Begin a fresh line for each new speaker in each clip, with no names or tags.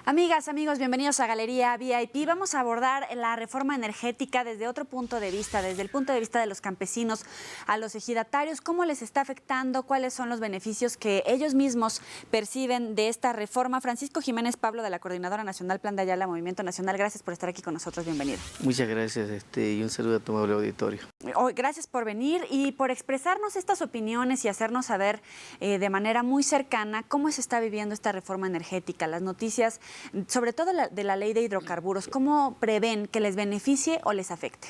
Amigas, amigos, bienvenidos a Galería VIP. Vamos a abordar la reforma energética desde otro punto de vista, desde el punto de vista de los campesinos, a los ejidatarios, cómo les está afectando, cuáles son los beneficios que ellos mismos perciben de esta reforma. Francisco Jiménez Pablo, de la Coordinadora Nacional Plan de Ayala Movimiento Nacional, gracias por estar aquí con nosotros, bienvenido.
Muchas gracias y un saludo a tu amable auditorio.
Gracias por venir y por expresarnos estas opiniones y hacernos saber de manera muy cercana cómo se está viviendo esta reforma energética, las noticias, sobre todo de la ley de hidrocarburos. ¿Cómo prevén que les beneficie o les afecte?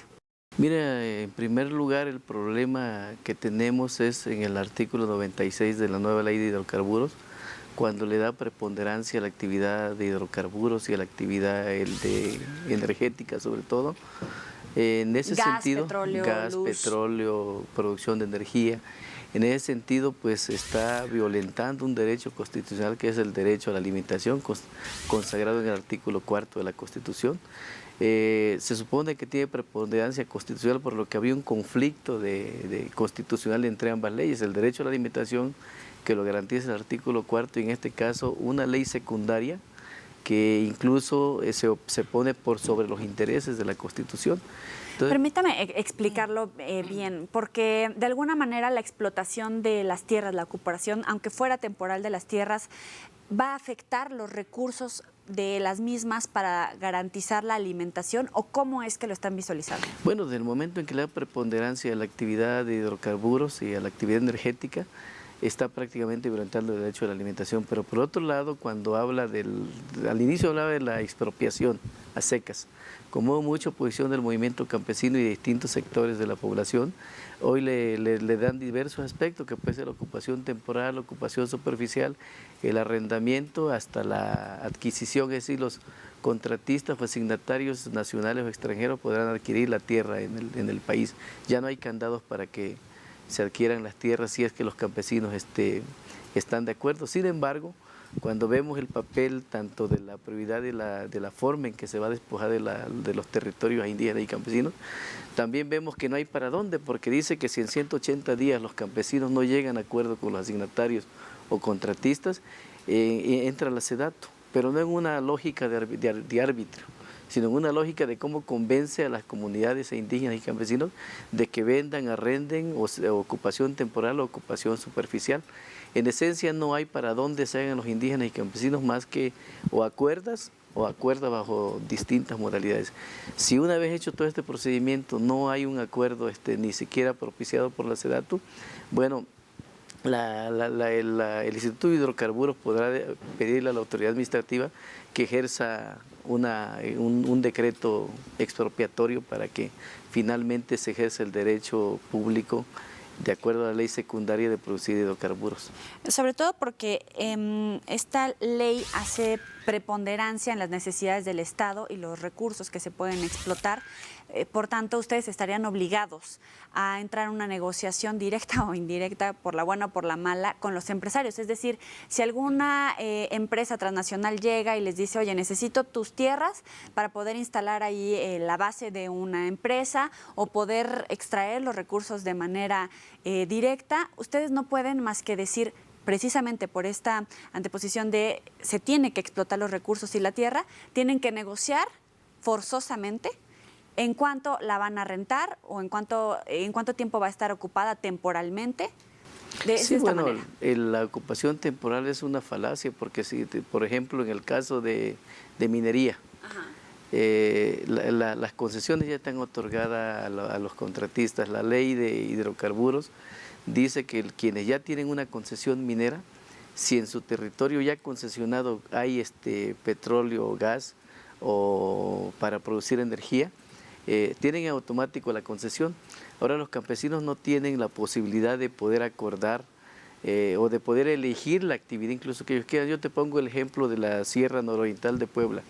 Mira, en primer lugar, el problema que tenemos es en el artículo 96 de la nueva ley de hidrocarburos, cuando le da preponderancia a la actividad de hidrocarburos y a la actividad energética sobre todo. En ese sentido,
petróleo,
gas,
luz,
petróleo, producción de energía. En ese sentido, pues está violentando un derecho constitucional que es el derecho a la alimentación, consagrado en el artículo 4 de la Constitución. Se supone que tiene preponderancia constitucional, por lo que había un conflicto constitucional entre ambas leyes, el derecho a la alimentación, que lo garantiza el artículo 4, y en este caso una ley secundaria que incluso se pone por sobre los intereses de la Constitución. Entonces,
permítame explicarlo bien, porque de alguna manera la explotación de las tierras, la ocupación, aunque fuera temporal de las tierras, va a afectar los recursos de las mismas para garantizar la alimentación, ¿o cómo es que lo están visualizando?
Bueno, desde el momento en que le da preponderancia a la actividad de hidrocarburos y a la actividad energética, está prácticamente violentando el derecho a la alimentación. Pero por otro lado, cuando habla al inicio hablaba de la expropiación a secas, como mucha oposición del movimiento campesino y de distintos sectores de la población, hoy le dan diversos aspectos, que puede ser la ocupación temporal, la ocupación superficial, el arrendamiento, hasta la adquisición, es decir, los contratistas o asignatarios nacionales o extranjeros podrán adquirir la tierra en el país. Ya no hay candados para que se adquieran las tierras si es que los campesinos están de acuerdo. Sin embargo, cuando vemos el papel tanto de la prioridad de la forma en que se va a despojar de los territorios indígenas y campesinos, también vemos que no hay para dónde, porque dice que si en 180 días los campesinos no llegan a acuerdo con los asignatarios o contratistas, entra la SEDATU, pero no en una lógica de árbitro, sino en una lógica de cómo convence a las comunidades indígenas y campesinos de que vendan, arrenden, o ocupación temporal o ocupación superficial. En esencia no hay para dónde se hagan los indígenas y campesinos más que o acuerdas bajo distintas modalidades. Si una vez hecho todo este procedimiento no hay un acuerdo ni siquiera propiciado por la SEDATU, bueno, el Instituto de Hidrocarburos podrá pedirle a la autoridad administrativa que ejerza un decreto expropiatorio para que finalmente se ejerza el derecho público de acuerdo a la ley secundaria de producir hidrocarburos.
Sobre todo porque esta ley hace preponderancia en las necesidades del Estado y los recursos que se pueden explotar. Por tanto, ustedes estarían obligados a entrar en una negociación directa o indirecta, por la buena o por la mala, con los empresarios. Es decir, si alguna empresa transnacional llega y les dice, oye, necesito tus tierras para poder instalar ahí la base de una empresa o poder extraer los recursos de manera directa, ustedes no pueden más que decir, precisamente por esta anteposición de se tiene que explotar los recursos y la tierra, tienen que negociar forzosamente en cuánto la van a rentar o en cuánto tiempo va a estar ocupada temporalmente.
Sí, bueno, la ocupación temporal es una falacia, porque si, por ejemplo, en el caso de minería, las concesiones ya están otorgadas a los contratistas. La ley de hidrocarburos dice que quienes ya tienen una concesión minera, si en su territorio ya concesionado hay petróleo o gas o para producir energía, tienen en automático la concesión. Ahora los campesinos no tienen la posibilidad de poder acordar o de poder elegir la actividad incluso que ellos quieran. Yo te pongo el ejemplo de la Sierra Nororiental de Puebla,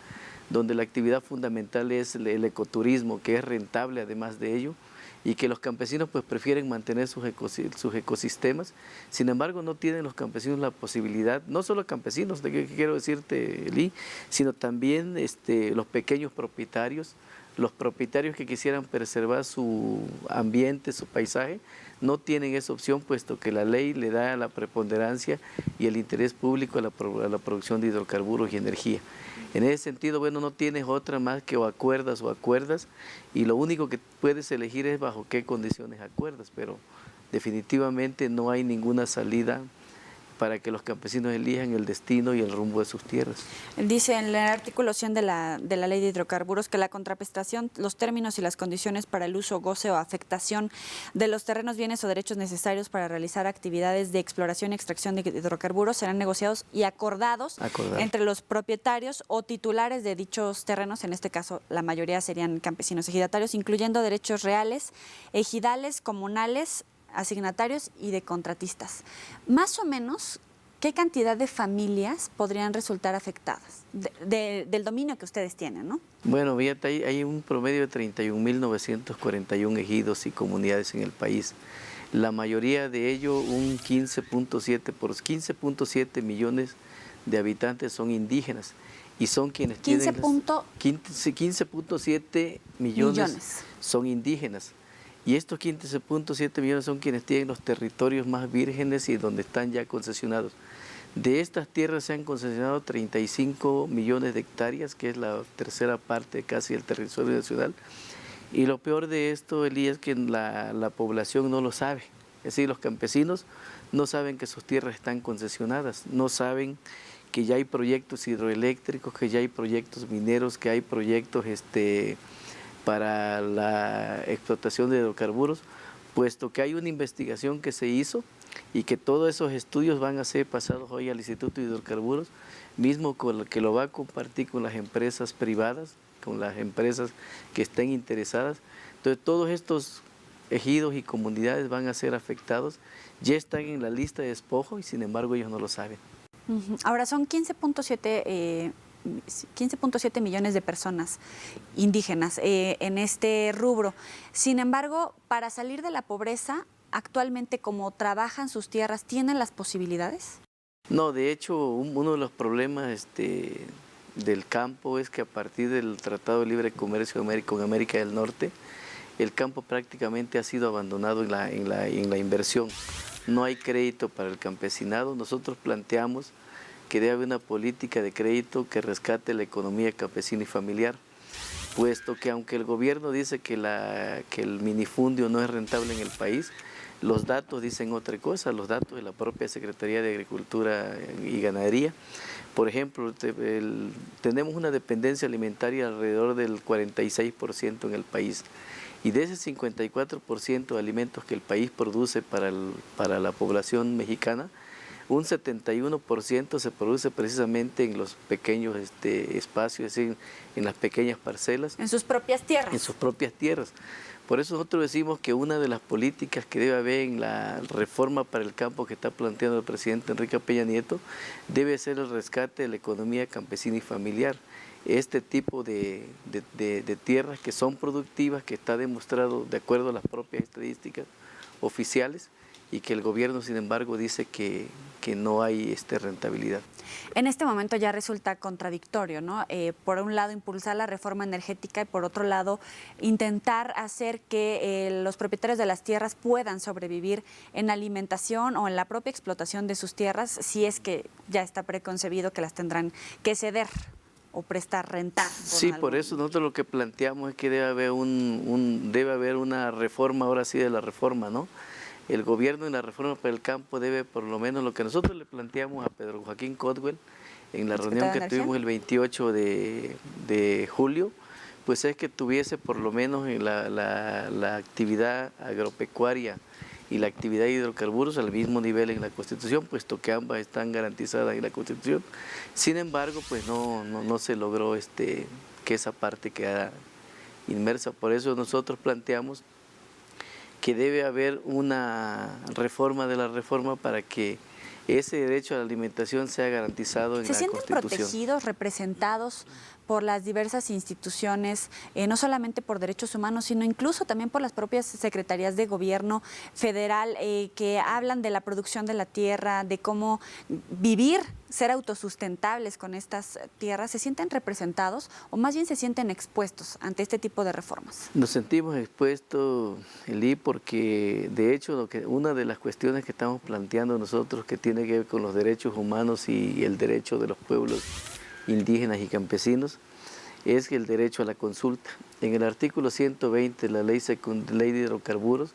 donde la actividad fundamental es el ecoturismo, que es rentable además de ello, y que los campesinos pues prefieren mantener sus ecosistemas. Sin embargo, no tienen los campesinos la posibilidad, no solo campesinos, de que quiero decirte, Eli, sino también los pequeños propietarios, los propietarios que quisieran preservar su ambiente, su paisaje, no tienen esa opción, puesto que la ley le da la preponderancia y el interés público a la producción de hidrocarburos y energía. En ese sentido, bueno, no tienes otra más que o acuerdas, y lo único que puedes elegir es bajo qué condiciones acuerdas, pero definitivamente no hay ninguna salida para que los campesinos elijan el destino y el rumbo de sus tierras.
Dice en el artículo 100 de la Ley de Hidrocarburos que la contraprestación, los términos y las condiciones para el uso, goce o afectación de los terrenos, bienes o derechos necesarios para realizar actividades de exploración y extracción de hidrocarburos serán negociados y acordados entre los propietarios o titulares de dichos terrenos, en este caso la mayoría serían campesinos ejidatarios, incluyendo derechos reales, ejidales, comunales, asignatarios y de contratistas. Más o menos, ¿qué cantidad de familias podrían resultar afectadas del dominio que ustedes tienen, no?
Bueno, fíjate, hay un promedio de 31.941 ejidos y comunidades en el país. La mayoría de ellos, un 15.7 millones de habitantes son indígenas y son quienes 15.7 millones son indígenas. Y estos 15.7 millones son quienes tienen los territorios más vírgenes y donde están ya concesionados. De estas tierras se han concesionado 35 millones de hectáreas, que es la tercera parte casi del territorio nacional. Y lo peor de esto, Elías, es que la población no lo sabe. Es decir, los campesinos no saben que sus tierras están concesionadas, no saben que ya hay proyectos hidroeléctricos, que ya hay proyectos mineros, que hay proyectos para la explotación de hidrocarburos, puesto que hay una investigación que se hizo y que todos esos estudios van a ser pasados hoy al Instituto de Hidrocarburos, mismo que lo va a compartir con las empresas privadas, con las empresas que estén interesadas. Entonces todos estos ejidos y comunidades van a ser afectados, ya están en la lista de despojo y sin embargo ellos no lo saben.
Ahora son 15.7 millones de personas indígenas en este rubro. Sin embargo, para salir de la pobreza, actualmente, como trabajan sus tierras, ¿tienen las posibilidades?
No, de hecho, uno de los problemas del campo es que a partir del Tratado de Libre Comercio con América del Norte, el campo prácticamente ha sido abandonado en la inversión. No hay crédito para el campesinado. Nosotros planteamos que debe haber una política de crédito que rescate la economía campesina y familiar, puesto que aunque el gobierno dice que el minifundio no es rentable en el país, los datos dicen otra cosa, los datos de la propia Secretaría de Agricultura y Ganadería. Por ejemplo, tenemos una dependencia alimentaria alrededor del 46% en el país, y de ese 54% de alimentos que el país produce para la población mexicana, un 71% se produce precisamente en los pequeños espacios, es decir, en las pequeñas parcelas.
En sus propias tierras.
En sus propias tierras. Por eso nosotros decimos que una de las políticas que debe haber en la reforma para el campo que está planteando el presidente Enrique Peña Nieto debe ser el rescate de la economía campesina y familiar. Este tipo de tierras que son productivas, que está demostrado de acuerdo a las propias estadísticas oficiales, y que el gobierno, sin embargo, dice que no hay rentabilidad.
En este momento ya resulta contradictorio, ¿no? Por un lado, impulsar la reforma energética y por otro lado, intentar hacer que los propietarios de las tierras puedan sobrevivir en alimentación o en la propia explotación de sus tierras, si es que ya está preconcebido que las tendrán que ceder o prestar, rentar.
Sí, por eso nosotros lo que planteamos es que debe haber una reforma, ahora sí, de la reforma, ¿no? El gobierno en la reforma para el campo debe, por lo menos lo que nosotros le planteamos a Pedro Joaquín Codwell en la reunión que tuvimos el 28 de julio, pues es que tuviese por lo menos la actividad agropecuaria y la actividad de hidrocarburos al mismo nivel en la Constitución, puesto que ambas están garantizadas en la Constitución. Sin embargo, pues no se logró que esa parte quedara inmersa. Por eso nosotros planteamos que debe haber una reforma de la reforma para que ese derecho a la alimentación sea garantizado en
¿Se
la
sienten
Constitución.
protegidos, representados por las diversas instituciones, no solamente por derechos humanos, sino incluso también por las propias secretarías de gobierno federal que hablan de la producción de la tierra, de cómo vivir, ser autosustentables con estas tierras? ¿Se sienten representados o más bien se sienten expuestos ante este tipo de reformas?
Nos sentimos expuestos, Eli, porque de hecho una de las cuestiones que estamos planteando nosotros que tiene que ver con los derechos humanos y el derecho de los pueblos indígenas y campesinos es el derecho a la consulta. En el artículo 120 de la ley de hidrocarburos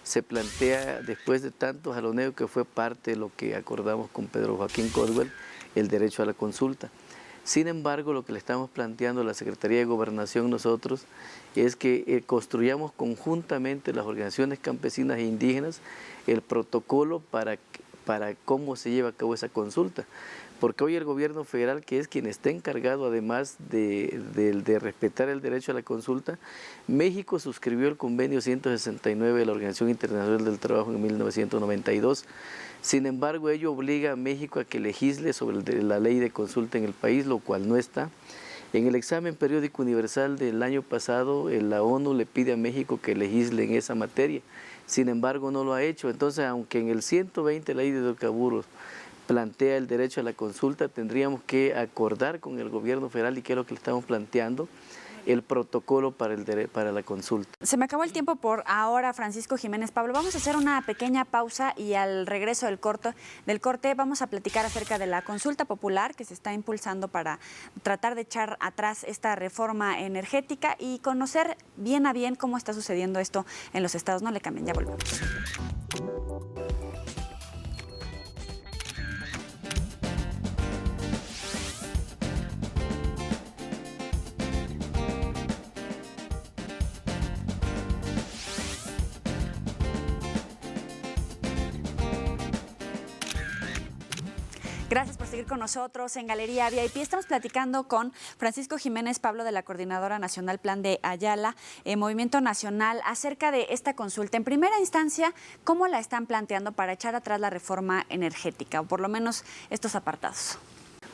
se plantea, después de tantos jaloneos, que fue parte de lo que acordamos con Pedro Joaquín Codwell, el derecho a la consulta. Sin embargo, lo que le estamos planteando a la Secretaría de Gobernación nosotros es que construyamos conjuntamente las organizaciones campesinas e indígenas el protocolo para cómo se lleva a cabo esa consulta. Porque hoy el gobierno federal, que es quien está encargado además de respetar el derecho a la consulta, México suscribió el convenio 169 de la Organización Internacional del Trabajo en 1992. Sin embargo, ello obliga a México a que legisle sobre la ley de consulta en el país, lo cual no está. En el examen periódico universal del año pasado, la ONU le pide a México que legisle en esa materia. Sin embargo, no lo ha hecho. Entonces, aunque en el 120 la ley de hidrocarburos plantea el derecho a la consulta, tendríamos que acordar con el gobierno federal, y que es lo que le estamos planteando, el protocolo para la consulta.
Se me acabó el tiempo por ahora, Francisco Jiménez Pablo. Vamos a hacer una pequeña pausa y al regreso del corte vamos a platicar acerca de la consulta popular que se está impulsando para tratar de echar atrás esta reforma energética y conocer bien a bien cómo está sucediendo esto en los estados. No le cambien, ya volvemos. Gracias por seguir con nosotros en Galería VIP. Estamos platicando con Francisco Jiménez Pablo de la Coordinadora Nacional Plan de Ayala, Movimiento Nacional, acerca de esta consulta. En primera instancia, ¿cómo la están planteando para echar atrás la reforma energética, o por lo menos estos apartados?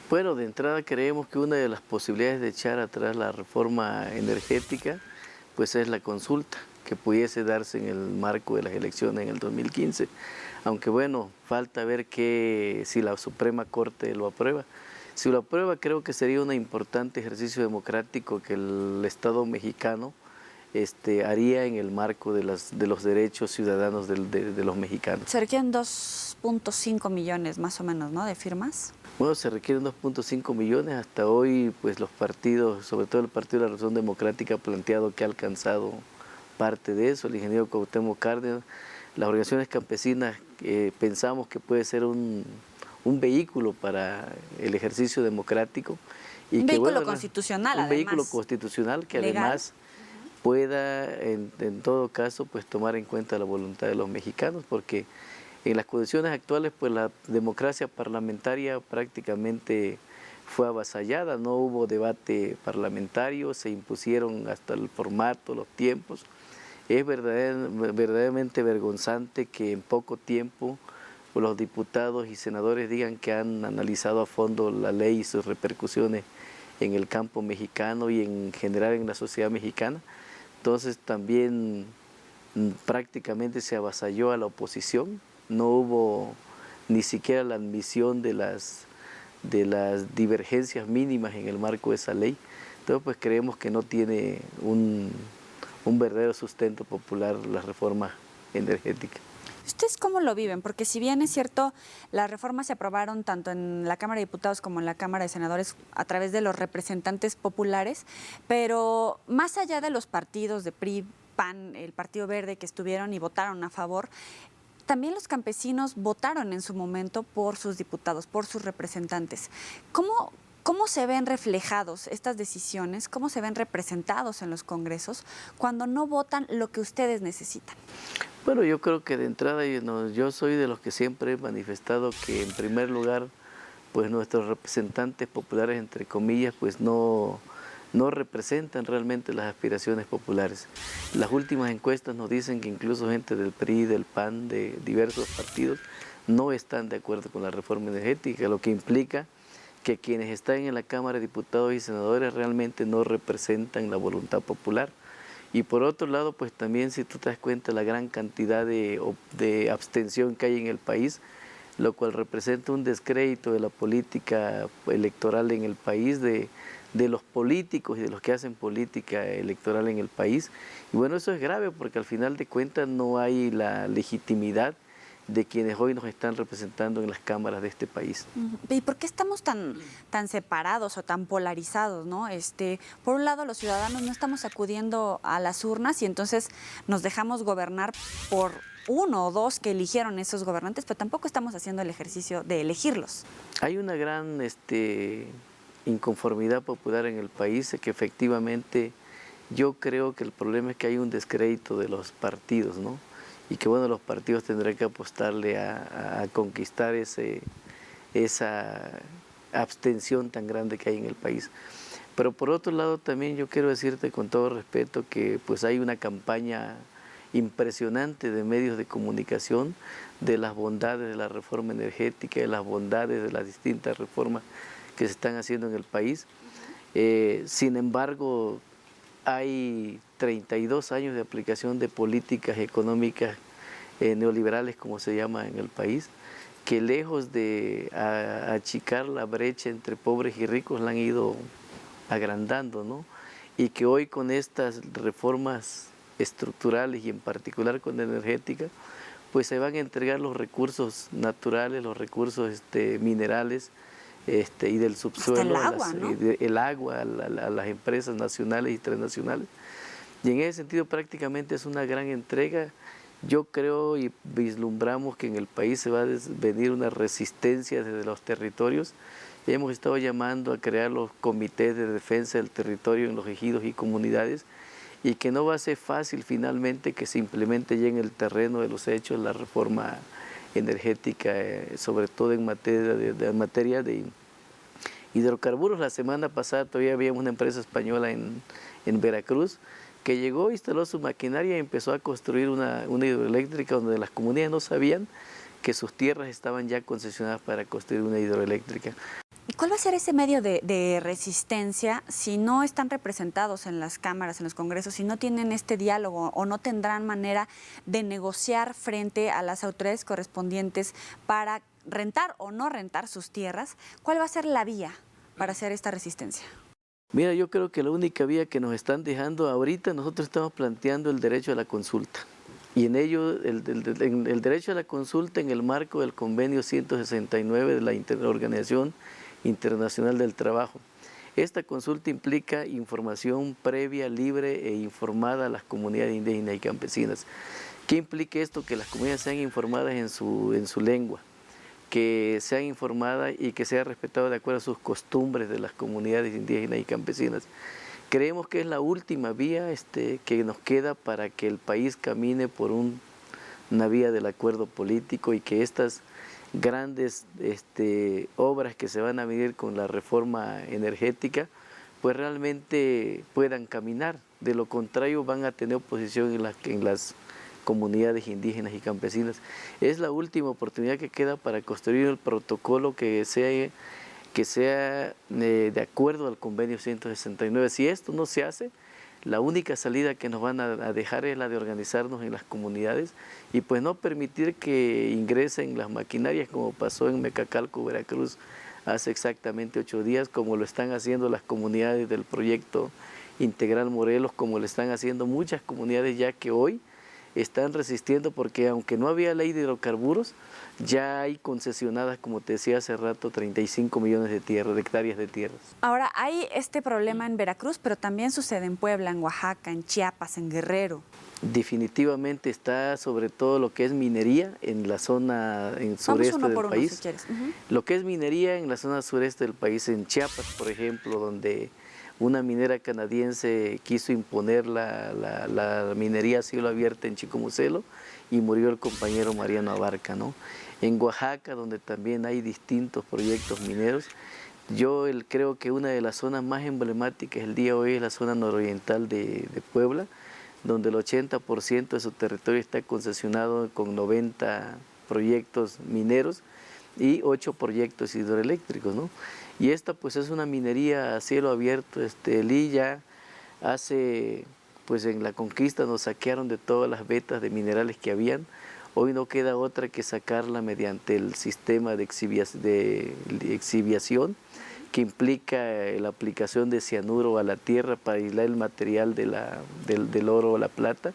Bueno, de entrada creemos que una de las posibilidades de echar atrás la reforma energética pues es la consulta, que pudiese darse en el marco de las elecciones en el 2015. Aunque bueno, falta ver si la Suprema Corte lo aprueba. Si lo aprueba, creo que sería un importante ejercicio democrático que el Estado mexicano haría en el marco de los derechos ciudadanos de los mexicanos.
Se requieren 2.5 millones más o menos, ¿no?, de firmas.
Bueno, se requieren 2.5 millones. Hasta hoy, pues los partidos, sobre todo el Partido de la Revolución Democrática, ha planteado que ha alcanzado parte de eso. El ingeniero Cuauhtémoc Cárdenas, las organizaciones campesinas, pensamos que puede ser un vehículo para el ejercicio democrático. Y
un vehículo constitucional,
además. Un vehículo constitucional que
legal.
Además pueda, en todo caso, pues tomar en cuenta la voluntad de los mexicanos, porque en las condiciones actuales, pues la democracia parlamentaria prácticamente fue avasallada, no hubo debate parlamentario, se impusieron hasta el formato, los tiempos. Es verdaderamente vergonzante que en poco tiempo los diputados y senadores digan que han analizado a fondo la ley y sus repercusiones en el campo mexicano y en general en la sociedad mexicana. Entonces también prácticamente se avasalló a la oposición, no hubo ni siquiera la admisión de las divergencias mínimas en el marco de esa ley. Entonces pues creemos que no tiene un verdadero sustento popular la reforma energética.
¿Ustedes cómo lo viven? Porque si bien es cierto, las reformas se aprobaron tanto en la Cámara de Diputados como en la Cámara de Senadores a través de los representantes populares, pero más allá de los partidos de PRI, PAN, el Partido Verde que estuvieron y votaron a favor, también los campesinos votaron en su momento por sus diputados, por sus representantes. ¿Cómo se ven reflejados estas decisiones? ¿Cómo se ven representados en los congresos cuando no votan lo que ustedes necesitan?
Bueno, yo creo que de entrada yo soy de los que siempre he manifestado que en primer lugar, pues nuestros representantes populares, entre comillas, pues no no representan realmente las aspiraciones populares. Las últimas encuestas nos dicen que incluso gente del PRI, del PAN, de diversos partidos, no están de acuerdo con la reforma energética, lo que implica que quienes están en la Cámara de Diputados y Senadores realmente no representan la voluntad popular. Y por otro lado, pues también si tú te das cuenta la gran cantidad de abstención que hay en el país, lo cual representa un descrédito de la política electoral en el país, de los políticos y de los que hacen política electoral en el país. Y bueno, eso es grave porque al final de cuentas no hay la legitimidad de quienes hoy nos están representando en las cámaras de este país.
¿Y por qué estamos tan separados o tan polarizados, ¿no? Por un lado, los ciudadanos no estamos acudiendo a las urnas y entonces nos dejamos gobernar por uno o dos que eligieron esos gobernantes, pero tampoco estamos haciendo el ejercicio de elegirlos.
Hay una gran inconformidad popular en el país, que efectivamente yo creo que el problema es que hay un descrédito de los partidos, ¿no? Y que bueno, los partidos tendrán que apostarle a conquistar esa abstención tan grande que hay en el país. Pero por otro lado también yo quiero decirte con todo respeto que pues hay una campaña impresionante de medios de comunicación de las bondades de la reforma energética, de las bondades de las distintas reformas que se están haciendo en el país. Sin embargo, hay 32 años de aplicación de políticas económicas neoliberales, como se llama en el país, que lejos de achicar la brecha entre pobres y ricos, la han ido agrandando, ¿no? Y que hoy con estas reformas estructurales y en particular con la energética, pues se van a entregar los recursos naturales, los recursos minerales, y del subsuelo,
hasta el agua, ¿no?
el agua a las empresas nacionales y internacionales. Y en ese sentido prácticamente es una gran entrega. Yo creo y vislumbramos que en el país se va a venir una resistencia desde los territorios. Hemos estado llamando a crear los comités de defensa del territorio en los ejidos y comunidades, y que no va a ser fácil finalmente que se implemente ya en el terreno de los hechos la reforma energética, sobre todo en materia de hidrocarburos. La semana pasada todavía había una empresa española en Veracruz que llegó, instaló su maquinaria y empezó a construir una hidroeléctrica donde las comunidades no sabían que sus tierras estaban ya concesionadas para construir una hidroeléctrica.
¿Y cuál va a ser ese medio de resistencia si no están representados en las cámaras, en los congresos, si no tienen este diálogo o no tendrán manera de negociar frente a las autoridades correspondientes para rentar o no rentar sus tierras? ¿Cuál va a ser la vía para hacer esta resistencia?
Mira, yo creo que la única vía que nos están dejando ahorita, nosotros estamos planteando el derecho a la consulta. Y en ello, el derecho a la consulta en el marco del convenio 169 de la Organización Internacional del Trabajo. Esta consulta implica información previa, libre e informada a las comunidades indígenas y campesinas. ¿Qué implica esto? Que las comunidades sean informadas en su lengua, que sean informadas y que sea respetado de acuerdo a sus costumbres de las comunidades indígenas y campesinas. Creemos que es la última vía que nos queda para que el país camine por una vía del acuerdo político y que estas grandes obras que se van a venir con la reforma energética pues realmente puedan caminar. De lo contrario van a tener oposición en las comunidades indígenas y campesinas. Es la última oportunidad que queda para construir el protocolo que sea de acuerdo al convenio 169. Si esto no se hace, la única salida que nos van a dejar es la de organizarnos en las comunidades y pues no permitir que ingresen las maquinarias como pasó en Mecacalco, Veracruz, hace exactamente 8 días, como lo están haciendo las comunidades del proyecto Integral Morelos, como lo están haciendo muchas comunidades ya que hoy están resistiendo porque aunque no había ley de hidrocarburos, ya hay concesionadas, como te decía hace rato, 35 millones de hectáreas de tierras.
Ahora, hay este problema en Veracruz, pero también sucede en Puebla, en Oaxaca, en Chiapas, en Guerrero.
Definitivamente está sobre todo lo que es minería en la zona sureste del país.
Si quieres.
Lo que es minería en la zona sureste del país, en Chiapas, por ejemplo, donde una minera canadiense quiso imponer la minería a cielo abierto en Chicomucelo y murió el compañero Mariano Abarca, ¿no? En Oaxaca, donde también hay distintos proyectos mineros, Creo que una de las zonas más emblemáticas el día de hoy es la zona nororiental de Puebla, donde el 80% de su territorio está concesionado con 90 proyectos mineros y 8 proyectos hidroeléctricos, ¿no? Y esta pues es una minería a cielo abierto. Lilla hace, pues en la conquista nos saquearon de todas las vetas de minerales que habían. Hoy no queda otra que sacarla mediante el sistema de exhibiación, que implica la aplicación de cianuro a la tierra para aislar el material del oro o la plata,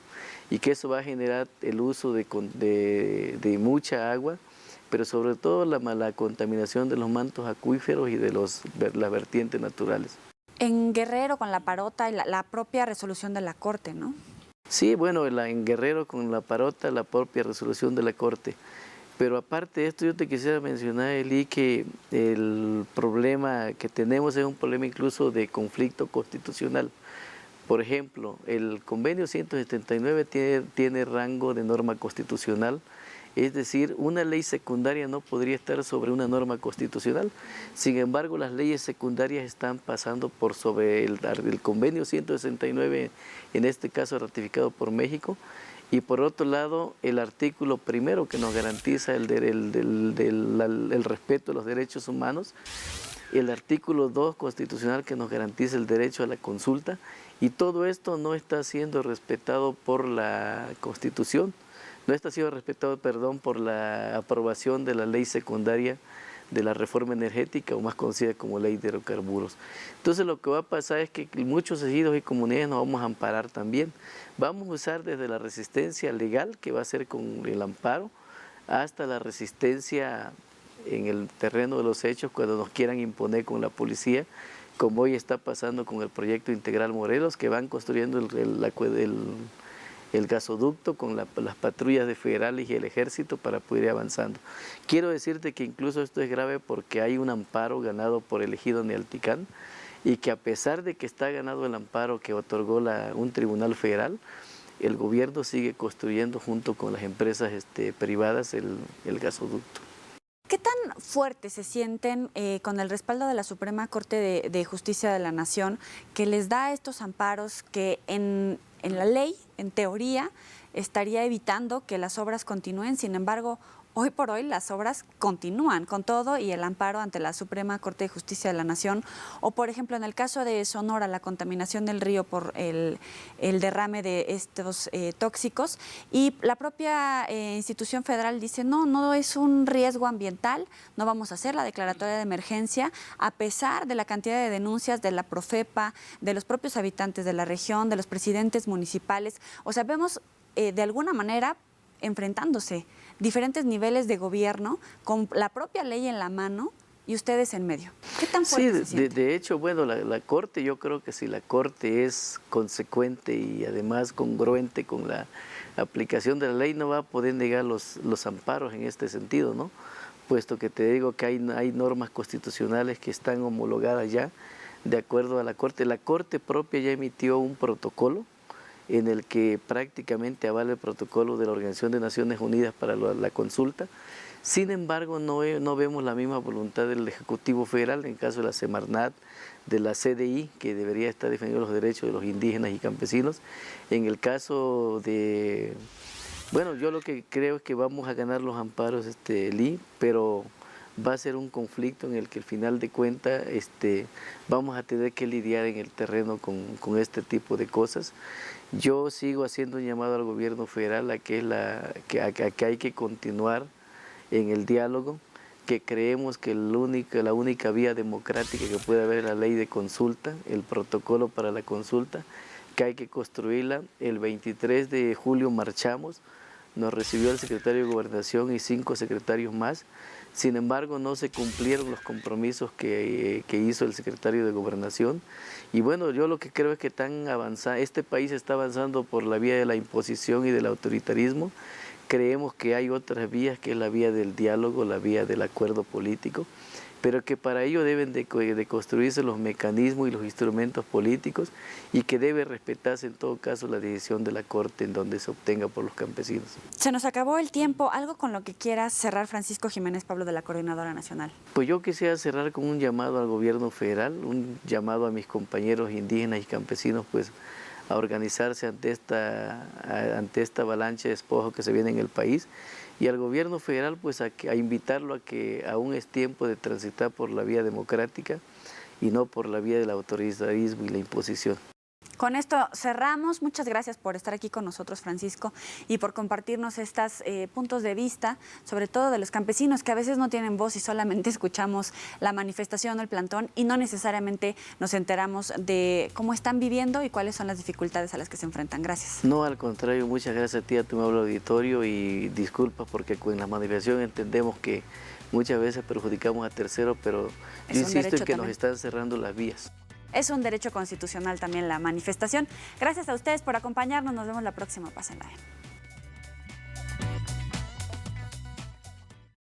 y que eso va a generar el uso de mucha agua, pero sobre todo la contaminación de los mantos acuíferos y de las vertientes naturales.
En Guerrero con la Parota y la propia resolución de la Corte, ¿no?
Sí, bueno, en Guerrero con la Parota, la propia resolución de la Corte. Pero aparte de esto, yo te quisiera mencionar, Eli, que el problema que tenemos es un problema incluso de conflicto constitucional. Por ejemplo, el convenio 179 tiene rango de norma constitucional, es decir, una ley secundaria no podría estar sobre una norma constitucional. Sin embargo, las leyes secundarias están pasando por sobre el convenio 169, en este caso ratificado por México. Y por otro lado, el artículo primero que nos garantiza el respeto a los derechos humanos, el artículo 2 constitucional que nos garantiza el derecho a la consulta, y todo esto no está siendo respetado por la Constitución, no está siendo respetado, perdón, por la aprobación de la ley secundaria de la reforma energética, o más conocida como ley de hidrocarburos. Entonces lo que va a pasar es que muchos ejidos y comunidades nos vamos a amparar también. Vamos a usar desde la resistencia legal, que va a ser con el amparo, hasta la resistencia en el terreno de los hechos, cuando nos quieran imponer con la policía, como hoy está pasando con el proyecto Integral Morelos, que van construyendo el gasoducto con las patrullas de federales y el ejército para poder ir avanzando. Quiero decirte que incluso esto es grave porque hay un amparo ganado por el ejido Nealticán, y que a pesar de que está ganado el amparo que otorgó un tribunal federal, el gobierno sigue construyendo junto con las empresas privadas el gasoducto.
¿Qué tan fuertes se sienten con el respaldo de la Suprema Corte de Justicia de la Nación, que les da estos amparos que en la ley, en teoría, estaría evitando que las obras continúen? Sin embargo, hoy por hoy las obras continúan con todo y el amparo ante la Suprema Corte de Justicia de la Nación. O, por ejemplo, en el caso de Sonora, la contaminación del río por el derrame de estos tóxicos, y la propia institución federal dice, no es un riesgo ambiental, no vamos a hacer la declaratoria de emergencia, a pesar de la cantidad de denuncias de la Profepa, de los propios habitantes de la región, de los presidentes municipales. O sea, vemos de alguna manera enfrentándose diferentes niveles de gobierno con la propia ley en la mano y ustedes en medio. ¿Qué tan fuerte se siente?
De hecho, bueno, la Corte, yo creo que si la Corte es consecuente y además congruente con la aplicación de la ley, no va a poder negar los amparos en este sentido, ¿no? Puesto que te digo que hay normas constitucionales que están homologadas ya de acuerdo a la Corte. La Corte propia ya emitió un protocolo en el que prácticamente avala el protocolo de la Organización de Naciones Unidas para la consulta. Sin embargo, no vemos la misma voluntad del Ejecutivo Federal, en el caso de la Semarnat, de la CDI, que debería estar defendiendo los derechos de los indígenas y campesinos. En el caso de... Bueno, yo lo que creo es que vamos a ganar los amparos, Lee, pero va a ser un conflicto en el que al final de cuentas vamos a tener que lidiar en el terreno con este tipo de cosas. Yo sigo haciendo un llamado al gobierno federal a que hay que continuar en el diálogo, que creemos que la única vía democrática que puede haber es la ley de consulta, el protocolo para la consulta, que hay que construirla. El 23 de julio marchamos, nos recibió el secretario de Gobernación y 5 secretarios más. Sin embargo, no se cumplieron los compromisos que hizo el secretario de Gobernación. Y bueno, yo lo que creo es que este país está avanzando por la vía de la imposición y del autoritarismo. Creemos que hay otras vías, que es la vía del diálogo, la vía del acuerdo político, pero que para ello deben de construirse los mecanismos y los instrumentos políticos y que debe respetarse en todo caso la decisión de la Corte en donde se obtenga por los campesinos.
Se nos acabó el tiempo. ¿Algo con lo que quieras cerrar, Francisco Jiménez Pablo, de la Coordinadora Nacional?
Pues yo quisiera cerrar con un llamado al gobierno federal, un llamado a mis compañeros indígenas y campesinos, pues a organizarse ante esta avalancha de despojo que se viene en el país, y al gobierno federal pues a invitarlo a que aún es tiempo de transitar por la vía democrática y no por la vía del autoritarismo y la imposición.
Con esto cerramos. Muchas gracias por estar aquí con nosotros, Francisco, y por compartirnos estos puntos de vista, sobre todo de los campesinos que a veces no tienen voz y solamente escuchamos la manifestación o el plantón y no necesariamente nos enteramos de cómo están viviendo y cuáles son las dificultades a las que se enfrentan. Gracias.
No, al contrario, muchas gracias a ti, a tu amable auditorio, y disculpas porque con la manifestación entendemos que muchas veces perjudicamos a terceros, pero yo insisto en que nos están cerrando las vías.
Es un derecho constitucional también la manifestación. Gracias a ustedes por acompañarnos. Nos vemos la próxima. Pásenla bien.